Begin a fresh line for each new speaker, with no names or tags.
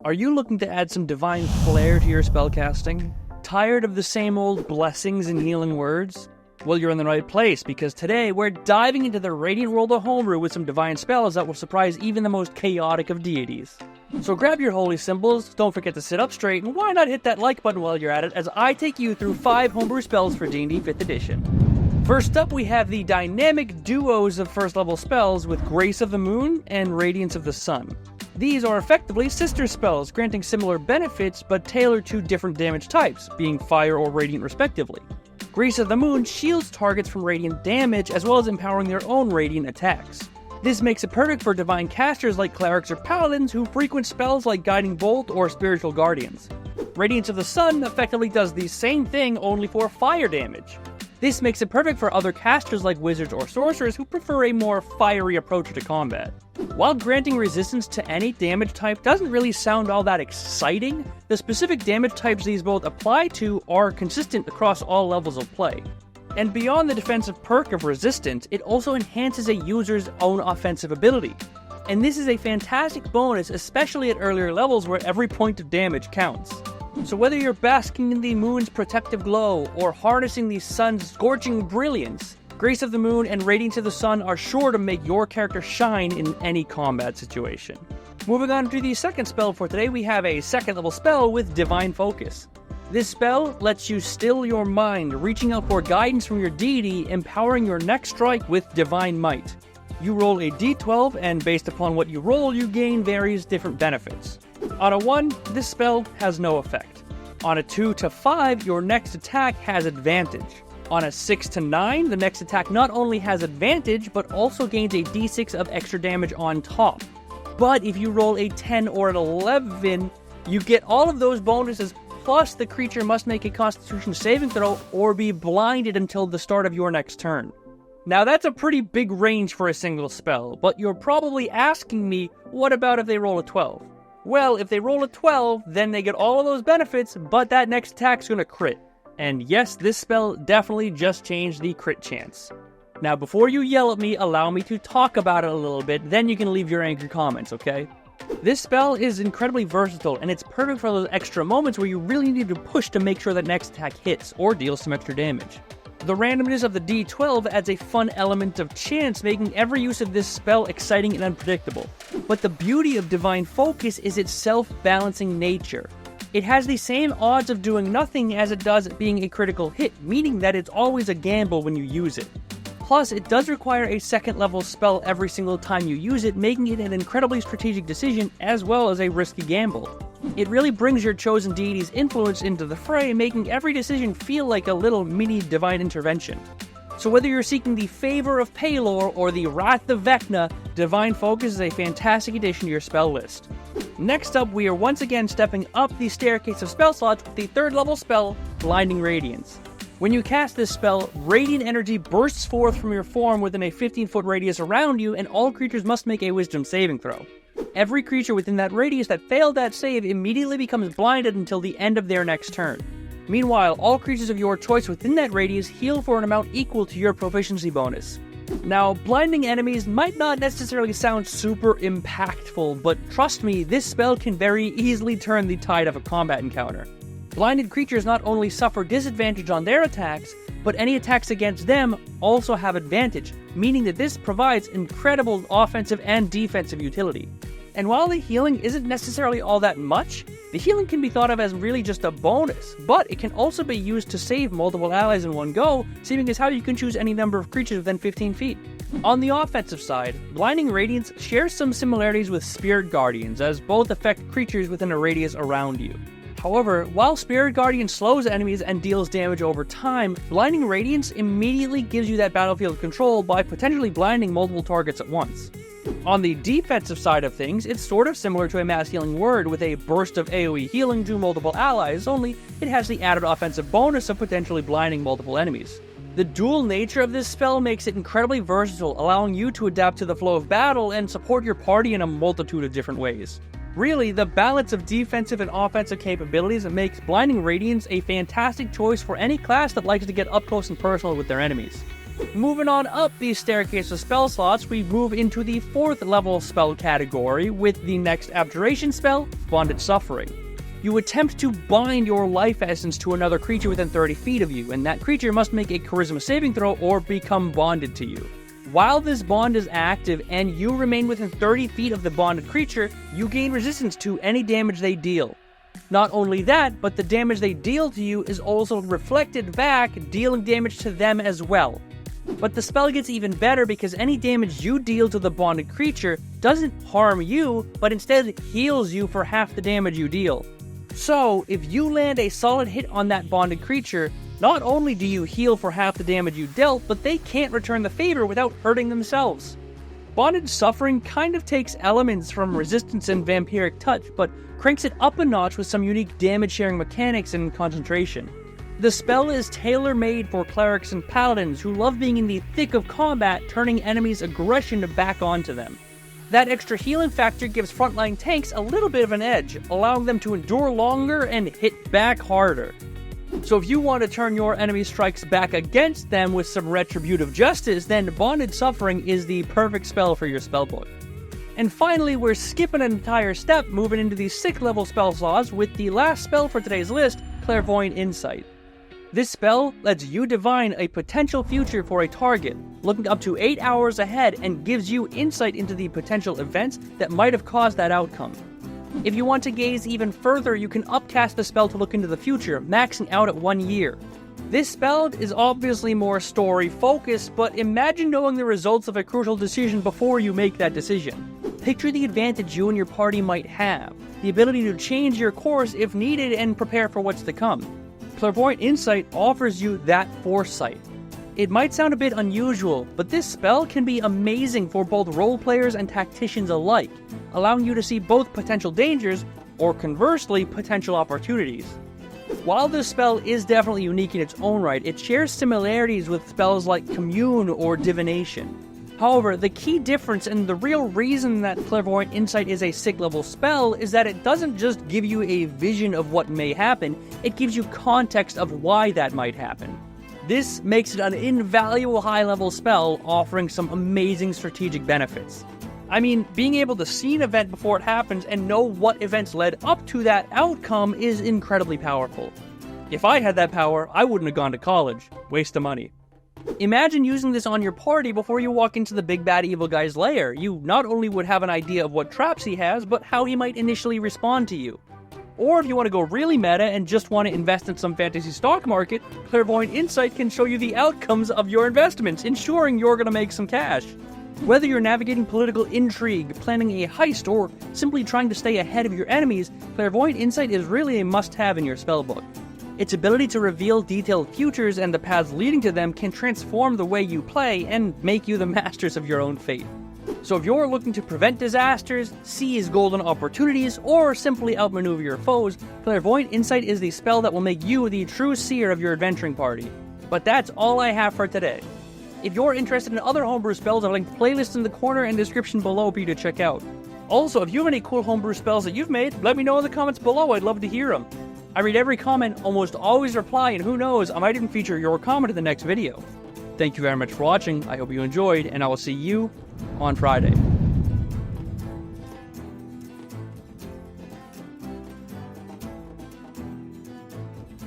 Are you looking to add some divine flair to your spellcasting? Tired of the same old blessings and healing words? Well, you're in the right place, because today we're diving into the radiant world of homebrew with some divine spells that will surprise even the most chaotic of deities. So grab your holy symbols, don't forget to sit up straight, and why not hit that like button while you're at it as I take you through 5 homebrew spells for D&D 5th edition. First up, we have the dynamic duos of first level spells with Grace of the Moon and Radiance of the Sun. These are effectively sister spells, granting similar benefits but tailored to different damage types, being fire or radiant respectively. Grace of the Moon shields targets from radiant damage as well as empowering their own radiant attacks. This makes it perfect for divine casters like clerics or paladins who frequent spells like Guiding Bolt or Spiritual Guardians. Radiance of the Sun effectively does the same thing only for fire damage. This makes it perfect for other casters like wizards or sorcerers who prefer a more fiery approach to combat. While granting resistance to any damage type doesn't really sound all that exciting, the specific damage types these both apply to are consistent across all levels of play. And beyond the defensive perk of resistance, it also enhances a user's own offensive ability. And this is a fantastic bonus, especially at earlier levels where every point of damage counts. So whether you're basking in the moon's protective glow or harnessing the sun's scorching brilliance, Grace of the Moon and Radiance of the Sun are sure to make your character shine in any combat situation. Moving on to the second spell for today, we have a second level spell with Divine Focus. This spell lets you still your mind, reaching out for guidance from your deity, empowering your next strike with Divine Might. You roll a d12, and based upon what you roll, you gain various different benefits. On a 1, this spell has no effect. On a 2 to 5, your next attack has advantage. On a 6 to 9, the next attack not only has advantage, but also gains a d6 of extra damage on top. But if you roll a 10 or an 11, you get all of those bonuses, plus the creature must make a Constitution saving throw or be blinded until the start of your next turn. Now that's a pretty big range for a single spell, but you're probably asking me, what about if they roll a 12? Well, if they roll a 12, then they get all of those benefits, but that next attack's gonna crit. And yes, this spell definitely just changed the crit chance. Now before you yell at me, allow me to talk about it a little bit, then you can leave your angry comments, okay? This spell is incredibly versatile, and it's perfect for those extra moments where you really need to push to make sure that next attack hits, or deals some extra damage. The randomness of the d12 adds a fun element of chance, making every use of this spell exciting and unpredictable. But the beauty of Divine Focus is its self-balancing nature. It has the same odds of doing nothing as it does being a critical hit, meaning that it's always a gamble when you use it. Plus, it does require a second level spell every single time you use it, making it an incredibly strategic decision as well as a risky gamble. It really brings your chosen deity's influence into the fray, making every decision feel like a little mini divine intervention. So whether you're seeking the favor of Pelor or the wrath of Vecna, Divine Focus is a fantastic addition to your spell list. Next up, we are once again stepping up the staircase of spell slots with the third level spell, Blinding Radiance. When you cast this spell, radiant energy bursts forth from your form within a 15-foot radius around you, and all creatures must make a wisdom saving throw. Every creature within that radius that failed that save immediately becomes blinded until the end of their next turn. Meanwhile, all creatures of your choice within that radius heal for an amount equal to your proficiency bonus. Now, blinding enemies might not necessarily sound super impactful, but trust me, this spell can very easily turn the tide of a combat encounter. Blinded creatures not only suffer disadvantage on their attacks, but any attacks against them also have advantage, meaning that this provides incredible offensive and defensive utility. And while the healing isn't necessarily all that much, the healing can be thought of as really just a bonus, but it can also be used to save multiple allies in one go, seeing as how you can choose any number of creatures within 15 feet. On the offensive side, Blinding Radiance shares some similarities with Spirit Guardians, as both affect creatures within a radius around you. However, while Spirit Guardian slows enemies and deals damage over time, Blinding Radiance immediately gives you that battlefield control by potentially blinding multiple targets at once. On the defensive side of things, it's sort of similar to a Mass Healing Word with a burst of AoE healing to multiple allies, only it has the added offensive bonus of potentially blinding multiple enemies. The dual nature of this spell makes it incredibly versatile, allowing you to adapt to the flow of battle and support your party in a multitude of different ways. Really, the balance of defensive and offensive capabilities makes Blinding Radiance a fantastic choice for any class that likes to get up close and personal with their enemies. Moving on up the staircase of spell slots, we move into the 4th level spell category with the next abjuration spell, Bonded Suffering. You attempt to bind your life essence to another creature within 30 feet of you, and that creature must make a charisma saving throw or become bonded to you. While this bond is active and you remain within 30 feet of the bonded creature, you gain resistance to any damage they deal. Not only that, but the damage they deal to you is also reflected back, dealing damage to them as well. But the spell gets even better because any damage you deal to the bonded creature doesn't harm you, but instead heals you for half the damage you deal. So, if you land a solid hit on that bonded creature, not only do you heal for half the damage you dealt, but they can't return the favor without hurting themselves. Bonded Suffering kind of takes elements from Resistance and Vampiric Touch, but cranks it up a notch with some unique damage-sharing mechanics and concentration. The spell is tailor-made for clerics and paladins who love being in the thick of combat, turning enemies' aggression back onto them. That extra healing factor gives frontline tanks a little bit of an edge, allowing them to endure longer and hit back harder. So if you want to turn your enemy strikes back against them with some retributive justice, then Bonded Suffering is the perfect spell for your spellbook. And finally, we're skipping an entire step, moving into the 6th level spell slots with the last spell for today's list, Clairvoyant Insight. This spell lets you divine a potential future for a target, looking up to 8 hours ahead, and gives you insight into the potential events that might have caused that outcome. If you want to gaze even further, you can upcast the spell to look into the future, maxing out at 1 year. This spell is obviously more story-focused, but imagine knowing the results of a crucial decision before you make that decision. Picture the advantage you and your party might have, the ability to change your course if needed and prepare for what's to come. Clairvoyant Insight offers you that foresight. It might sound a bit unusual, but this spell can be amazing for both roleplayers and tacticians alike, allowing you to see both potential dangers, or conversely, potential opportunities. While this spell is definitely unique in its own right, it shares similarities with spells like Commune or Divination. However, the key difference and the real reason that Clairvoyant Insight is a 6th level spell is that it doesn't just give you a vision of what may happen, it gives you context of why that might happen. This makes it an invaluable high-level spell, offering some amazing strategic benefits. I mean, being able to see an event before it happens and know what events led up to that outcome is incredibly powerful. If I had that power, I wouldn't have gone to college. Waste of money. Imagine using this on your party before you walk into the big bad evil guy's lair. You not only would have an idea of what traps he has, but how he might initially respond to you. Or if you want to go really meta and just want to invest in some fantasy stock market, Clairvoyant Insight can show you the outcomes of your investments, ensuring you're going to make some cash. Whether you're navigating political intrigue, planning a heist, or simply trying to stay ahead of your enemies, Clairvoyant Insight is really a must-have in your spellbook. Its ability to reveal detailed futures and the paths leading to them can transform the way you play and make you the masters of your own fate. So if you're looking to prevent disasters, seize golden opportunities, or simply outmaneuver your foes, Clairvoyant Insight is the spell that will make you the true seer of your adventuring party. But that's all I have for today. If you're interested in other homebrew spells, I've linked playlists in the corner and description below for you to check out. Also, if you have any cool homebrew spells that you've made, let me know in the comments below, I'd love to hear them. I read every comment, almost always reply, and who knows, I might even feature your comment in the next video. Thank you very much for watching, I hope you enjoyed, and I will see you on Friday.